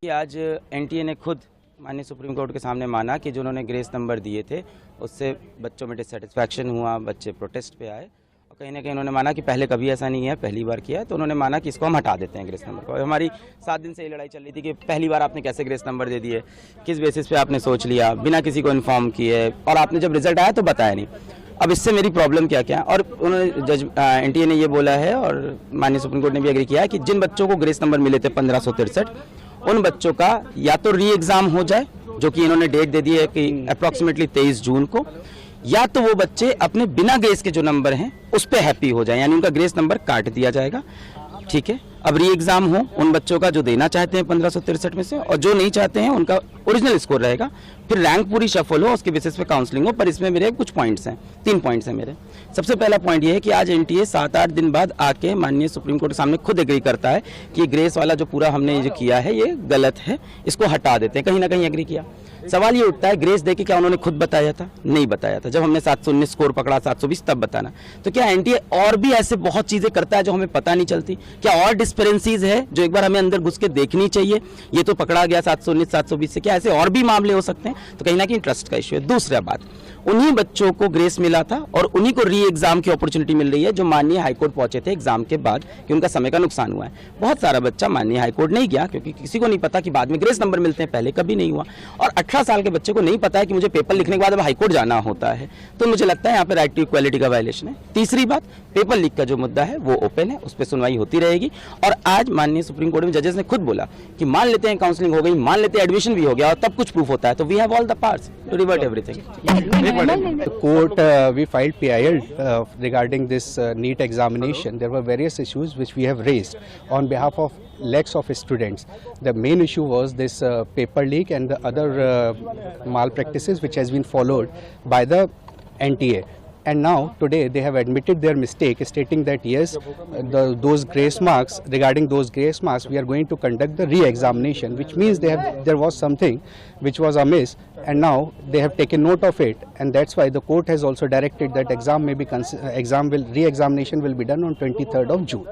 कि आज एनटीए ने खुद माननीय सुप्रीम कोर्ट के सामने माना कि जो उन्होंने ग्रेस नंबर दिए थे उससे बच्चों में डिससेटिस्फैक्शन हुआ, बच्चे प्रोटेस्ट पे आए और कहीं ना कहीं उन्होंने माना कि पहले कभी ऐसा नहीं है, पहली बार किया है, तो उन्होंने माना कि इसको हम हटा देते हैं ग्रेस नंबर को। हमारी 7 दिन से ये लड़ाई चल रही थी कि पहली बार आपने कैसे ग्रेस नंबर दे दिए, किस बेसिस पे आपने सोच लिया, बिना किसी को इन्फॉर्म किए, और आपने जब रिजल्ट आया तो बताया नहीं। अब इससे मेरी प्रॉब्लम क्या क्या, और उन्होंने जज एनटीए ने ये बोला है और माननीय सुप्रीम कोर्ट ने भी एग्री किया है कि जिन बच्चों को ग्रेस नंबर मिले थे 1563, उन बच्चों का या तो री एग्जाम हो जाए, जो कि इन्होंने डेट दे दी है कि अप्रॉक्सीमेटली 23 जून को, या तो वो बच्चे अपने बिना ग्रेस के जो नंबर हैं उस पे हैप्पी हो जाए, यानी उनका ग्रेस नंबर काट दिया जाएगा। ठीक है, अब री एग्जाम हो उन बच्चों का जो देना चाहते हैं 1563 में से, और जो नहीं चाहते हैं उनका ओरिजिनल स्कोर रहेगा, फिर रैंक पूरी शफल हो, उसके बेसिस पे काउंसलिंग हो। पर इसमें मेरे कुछ पॉइंट्स हैं, 3 पॉइंट्स हैं मेरे। सबसे पहला पॉइंट ये है कि आज एनटीए 7-8 दिन बाद आके माननीय सुप्रीम कोर्ट के सामने खुद एग्री करता है कि ये ग्रेस वाला जो पूरा हमने जो किया है ये गलत है, इसको हटा देते हैं। कहीं ना कहीं एग्री किया। सवाल ये उठता है, ग्रेस देके क्या उन्होंने खुद बताया था? नहीं बताया था। जब हमने 719 स्कोर पकड़ा, 720 तब बताना। तो क्या एनटीए और भी ऐसे बहुत चीजें करता है जो हमें पता नहीं चलती? क्या और डिस्पेरेंसीज है जो एक बार हमें अंदर घुस के देखनी चाहिए? ये तो पकड़ा गया 719 720 से, क्या ऐसे और भी मामले हो सकते हैं? तो कहीं ना कहीं ट्रस्ट का इश्यू है। दूसरा बात, उन्हीं बच्चों को ग्रेस मिला था और उन्हीं को री एग्जाम की अपॉर्चुनिटी मिल रही है जो माननीय हाईकोर्ट पहुंचे थे एग्जाम के बाद कि उनका समय का नुकसान हुआ है। बहुत सारा बच्चा माननीय हाईकोर्ट नहीं गया क्योंकि किसी को नहीं पता कि बाद में ग्रेस नंबर मिलते हैं, पहले कभी नहीं हुआ। और 18 साल के बच्चे को नहीं पता है कि मुझे पेपर लिखने के बाद अब हाईकोर्ट जाना होता है। तो मुझे लगता है यहाँ पे राइट टू इक्वालिटी का वायलेशन है। तीसरी बात, पेपर लीक का जो मुद्दा है वो ओपन है, उस पर सुनवाई होती रहेगी। और आज माननीय सुप्रीम कोर्ट में जजेस ने खुद बोला कि मान लेते हैं काउंसलिंग हो गई, मान लेते हैं एडमिशन भी हो गया और तब कुछ प्रूफ होता है, तो we have all the parts to revert everything. Court, we filed PIL regarding this NEET examination. There were various issues which we have raised on behalf of lakhs of students. The main issue was this paper leak and the other malpractices which has been followed by the NTA. And now today they have admitted their mistake, stating that yes, those grace marks, regarding those grace marks, we are going to conduct the re-examination, which means there was something which was amiss, and now they have taken note of it, and that's why the court has also directed that re-examination will be done on 23rd of June.